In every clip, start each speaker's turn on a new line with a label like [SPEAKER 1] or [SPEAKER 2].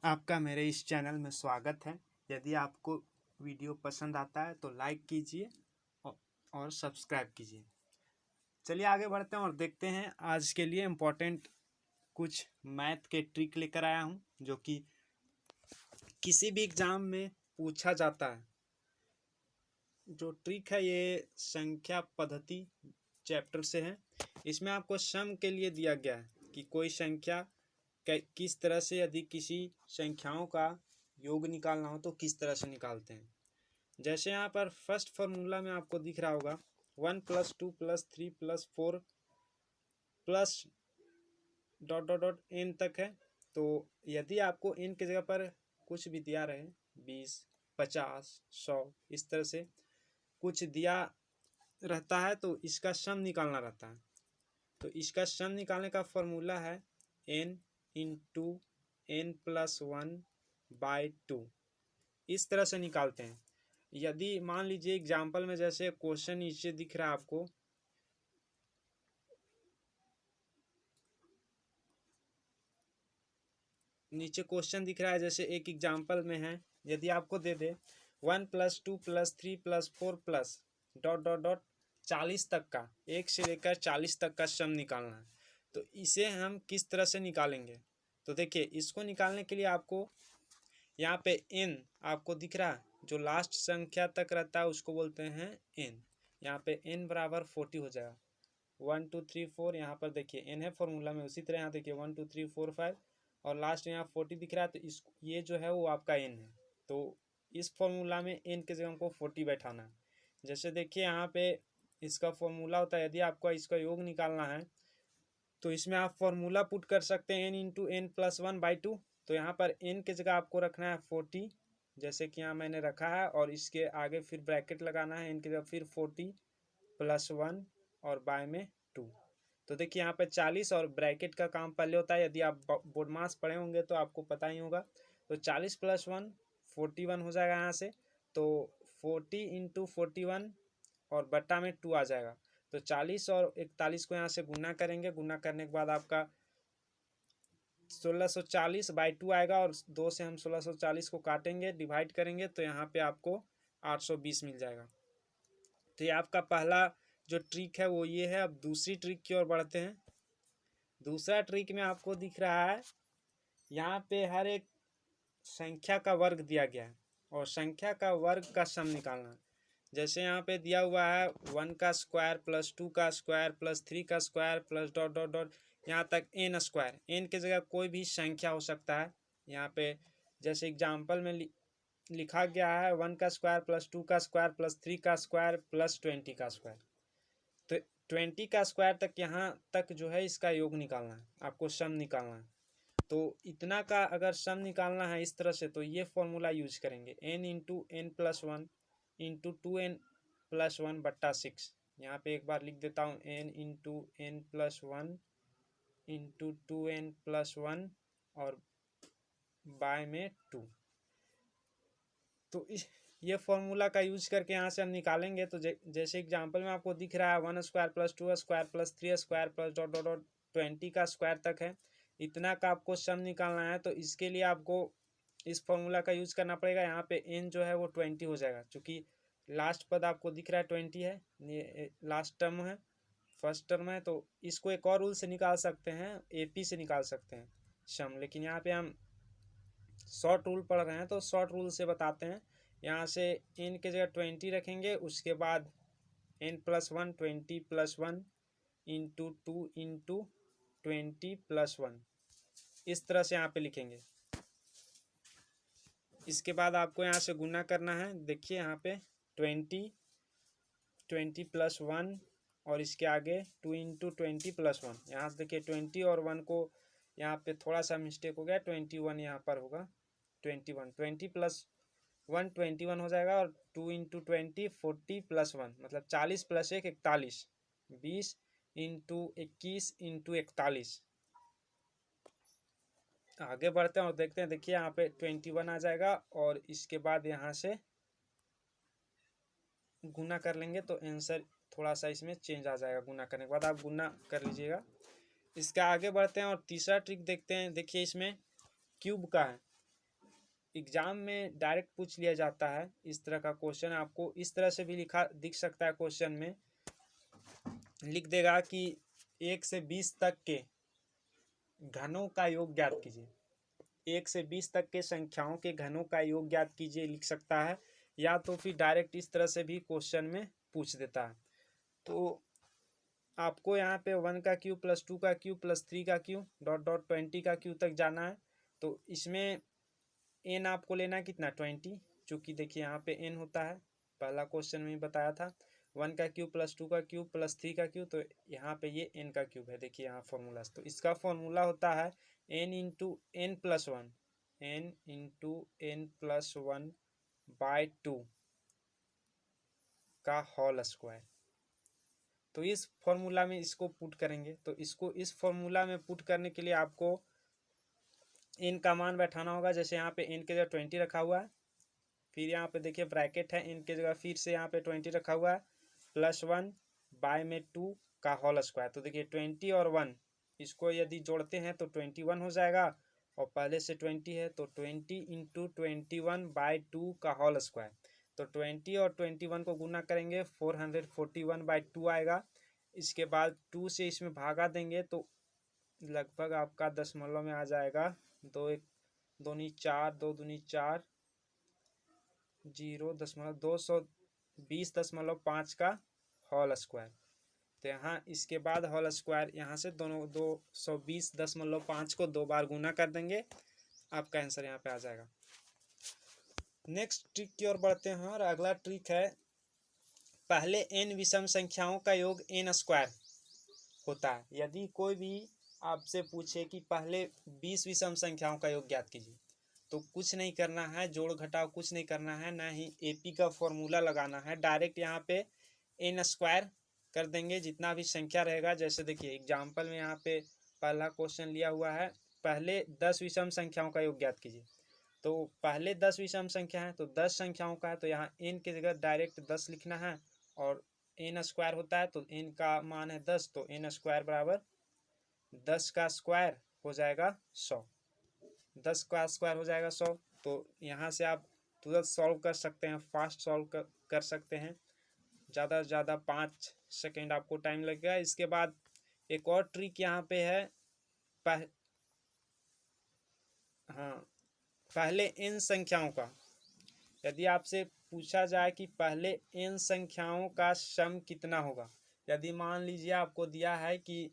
[SPEAKER 1] आपका मेरे इस चैनल में स्वागत है। यदि आपको वीडियो पसंद आता है तो लाइक कीजिए और सब्सक्राइब कीजिए। चलिए आगे बढ़ते हैं और देखते हैं आज के लिए इम्पोर्टेंट कुछ मैथ के ट्रिक लेकर आया हूं जो कि किसी भी एग्ज़ाम में पूछा जाता है। जो ट्रिक है ये संख्या पद्धति चैप्टर से है। इसमें आपको सम के लिए दिया गया है कि कोई संख्या किस तरह से, यदि किसी संख्याओं का योग निकालना हो तो किस तरह से निकालते हैं। जैसे यहाँ पर फर्स्ट फॉर्मूला में आपको दिख रहा होगा 1 + 2 + 3 + 4 plus dot dot dot n तक है। तो यदि आपको n की जगह पर कुछ भी दिया रहे 20, 50, 100 इस तरह से कुछ दिया रहता है तो इसका सम निकालना रहता है। तो इसका सम निकालने का फॉर्मूला है n × n+1/2। इस तरह से निकालते हैं। यदि मान लीजिए एग्जाम्पल में जैसे क्वेश्चन नीचे दिख रहा है आपको, नीचे क्वेश्चन दिख रहा है, जैसे एक एग्जाम्पल में है, यदि आपको दे दे 1 + 2 + 3 + 4 प्लस डॉट डॉट डॉट 40 तक का, 1 से लेकर 40 तक का सम निकालना है, तो इसे हम किस तरह से निकालेंगे। तो देखिए, इसको निकालने के लिए आपको यहाँ पे n आपको दिख रहा है, जो लास्ट संख्या तक रहता है उसको बोलते हैं n। यहाँ पे n बराबर 40 हो जाएगा। 1 2 3 4 यहाँ पर देखिए n है फॉर्मूला में, उसी तरह यहाँ देखिए 1 2 3 4 5 और लास्ट यहाँ 40 दिख रहा है, तो इस ये जो है वो आपका n है। तो इस फॉर्मूला में n की जगह हमको 40 बैठाना है। जैसे देखिए यहाँ पे इसका फॉर्मूला होता है, यदि आपको इसका योग निकालना है तो इसमें आप फॉर्मूला पुट कर सकते हैं n × n+1/2। तो यहाँ पर n की जगह आपको रखना है 40, जैसे कि यहाँ मैंने रखा है, और इसके आगे फिर ब्रैकेट लगाना है, n की जगह फिर 40 + 1 और बाय में 2। तो देखिए यहाँ पे 40 और ब्रैकेट का काम पहले होता है। यदि आप बोर्ड मास पढ़े होंगे तो आपको पता ही होगा। तो 40 + 1 41 हो जाएगा यहाँ से। तो 40 × 41 और बट्टा में 2 आ जाएगा। तो 40 और 41 को यहाँ से गुना करेंगे। गुना करने के बाद आपका 1640/2 आएगा, और 2 से हम 1640 को काटेंगे, डिवाइड करेंगे, तो यहाँ पे आपको 820 मिल जाएगा। तो ये आपका पहला जो ट्रिक है वो ये है। अब दूसरी ट्रिक की ओर बढ़ते हैं। दूसरा ट्रिक में आपको दिख रहा है, यहाँ पे हर एक संख्या का वर्ग दिया गया है और संख्या का वर्ग का सम निकालना है। जैसे यहाँ पे दिया हुआ है 1 का स्क्वायर + 2 का स्क्वायर + 3 का square plus dot dot dot यहाँ तक n स्क्वायर। n की जगह कोई भी संख्या हो सकता है। यहाँ पे जैसे एग्जाम्पल में लिखा गया है 1 का स्क्वायर + 2 का स्क्वायर + 3 का स्क्वायर + 20 का स्क्वायर। तो 20 का स्क्वायर तक, यहाँ तक जो है इसका योग निकालना है, आपको सम निकालना है। तो इतना का अगर सम निकालना है इस तरह से, तो ये फॉर्मूला यूज करेंगे n × n+1 × 2n+1/6। यहाँ पे एक बार लिख देता हूँ n × n+1 × 2n+1 और बाय में 2। तो ये फॉर्मूला का यूज करके यहाँ से हम निकालेंगे। तो जैसे एग्जांपल में आपको दिख रहा है 1 square + 2 square + 3 square plus dot dot dot 20 का स्क्वायर तक है। इतना का आपको सम निकालना है, तो इसके लिए आपको इस फॉर्मूला का यूज करना पड़ेगा। यहाँ पे n जो है वो 20 हो जाएगा, क्योंकि लास्ट पद आपको दिख रहा है 20 है, ये लास्ट टर्म है, फर्स्ट टर्म है। तो इसको एक और रूल से निकाल सकते हैं, AP से निकाल सकते हैं सम, लेकिन यहाँ पे हम शॉर्ट रूल पढ़ रहे हैं तो शॉर्ट रूल से बताते हैं। यहाँ से n की जगह 20 रखेंगे, उसके बाद n+1 20 + 1 × 2 × 20 + 1 इस तरह से यहाँ पे लिखेंगे। इसके बाद आपको यहाँ से गुना करना है। देखिए यहाँ पे 20 + 1 और इसके आगे 2 × 20 + 1। यहाँ से देखिए 20 और 1 को यहाँ पे थोड़ा सा मिस्टेक हो गया, 21 यहाँ पर होगा। 21 20 + 1 21 हो जाएगा, और 2 × 20 40 + 1 मतलब 40 + 1 41, 20 × 21 × 41। आगे बढ़ते हैं और देखते हैं। देखिए यहाँ पे 21 आ जाएगा, और इसके बाद यहाँ से गुना कर लेंगे तो आंसर थोड़ा सा इसमें चेंज आ जाएगा। गुना करने के बाद आप गुना कर लीजिएगा। इसका आगे बढ़ते हैं और तीसरा ट्रिक देखते हैं। देखिए इसमें क्यूब का है, एग्ज़ाम में डायरेक्ट पूछ लिया जाता है इस तरह का क्वेश्चन। आपको इस तरह से भी लिखा दिख सकता है, क्वेश्चन में लिख देगा कि 1 से 20 तक के घनों का योग ज्ञात कीजिए। 1 से 20 तक के संख्याओं के घनों का योग ज्ञात कीजिए लिख सकता है, या तो फिर डायरेक्ट इस तरह से भी क्वेश्चन में पूछ देता है। तो आपको यहाँ पे 1 का क्यूब प्लस 2 का क्यूब प्लस 3 का क्यूब डॉट डॉट 20 का क्यूब तक जाना है। तो इसमें n आपको लेना कितना 20, चूँकि देखिए यहाँ पे n होता है, पहला क्वेश्चन में ही बताया था। 1 का क्यूब प्लस 2 का क्यूब प्लस 3 का क्यूब, तो यहाँ पे ये n का क्यूब है। देखिए यहाँ फॉर्मूला, तो इसका फॉर्मूला होता है n into n plus 1, n into n plus 1 by 2 का होल स्क्वायर। तो इस फॉर्मूला में इसको पुट करेंगे। तो इसको इस फॉर्मूला में पुट करने के लिए आपको n का मान बैठाना होगा। जैसे यहाँ पे n की जगह 20 रखा हुआ है, फिर यहाँ पे देखिए ब्रैकेट है, n की जगह फिर से यहाँ पे 20 रखा हुआ है, प्लस 1 बाय में 2 का होल स्क्वायर। तो देखिए 20 और 1 इसको यदि जोड़ते हैं तो 21 हो जाएगा, और पहले से 20 है तो 20 इंटू 21 बाई 2 का होल स्क्वायर। तो 20 और 21 को गुना करेंगे 441 बाई 2 आएगा। इसके बाद 2 से इसमें भागा देंगे तो लगभग आपका दशमलव में आ जाएगा 2 1 दूनी 4, 2 दूनी 4, 0.220.5 का होल स्क्वायर। तो यहाँ इसके बाद होल स्क्वायर यहाँ से दोनों 220.5 को 2 बार गुना कर देंगे, आपका आंसर यहाँ पे आ जाएगा। नेक्स्ट ट्रिक की ओर बढ़ते हैं, और अगला ट्रिक है पहले n विषम संख्याओं का योग n स्क्वायर होता है। यदि कोई भी आपसे पूछे कि पहले 20 विषम संख्याओं का योग ज्ञात कीजिए, तो कुछ नहीं करना है, जोड़ घटाव कुछ नहीं करना है, ना ही AP का फॉर्मूला लगाना है। डायरेक्ट यहाँ पे n स्क्वायर कर देंगे जितना भी संख्या रहेगा। जैसे देखिए एग्जाम्पल में यहाँ पे पहला क्वेश्चन लिया हुआ है, पहले 10 विषम संख्याओं का योग ज्ञात कीजिए। तो पहले 10 विषम संख्या है तो 10 संख्याओं का है, तो यहाँ n की जगह डायरेक्ट 10 लिखना है, और n स्क्वायर होता है तो n का मान है 10, तो n स्क्वायर बराबर 10 का स्क्वायर हो जाएगा 100। 10 का स्क्वायर हो जाएगा 100। तो यहाँ से आप तुरंत सॉल्व कर सकते हैं, फास्ट सॉल्व कर सकते हैं। ज़्यादा से ज़्यादा 5 सेकेंड आपको टाइम लगेगा। इसके बाद एक और ट्रिक यहाँ पे है, पहले n संख्याओं का, यदि आपसे पूछा जाए कि पहले n संख्याओं का सम कितना होगा। यदि मान लीजिए आपको दिया है कि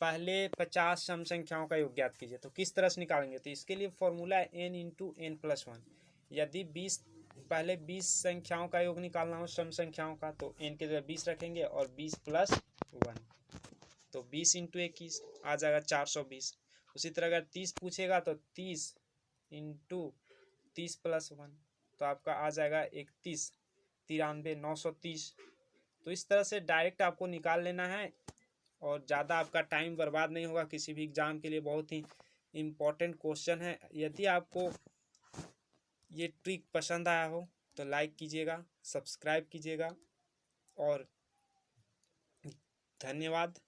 [SPEAKER 1] पहले 50 सम संख्याओं का योग ज्ञात कीजिए, तो किस तरह से निकालेंगे। तो इसके लिए फॉर्मूला है n इंटू n प्लस 1। यदि पहले 20 संख्याओं का योग निकालना हो सम संख्याओं का, तो n के जगह 20 रखेंगे और 20 प्लस 1, तो 20 इंटू 21 आ जाएगा 420। उसी तरह अगर 30 पूछेगा तो 30 इंटू 30 प्लस 1, तो आपका आ जाएगा 31, 93, 930। तो इस तरह से डायरेक्ट आपको निकाल लेना है, और ज़्यादा आपका टाइम बर्बाद नहीं होगा। किसी भी एग्ज़ाम के लिए बहुत ही इम्पोर्टेंट क्वेश्चन है। यदि आपको ये ट्रिक पसंद आया हो तो लाइक कीजिएगा, सब्सक्राइब कीजिएगा, और धन्यवाद।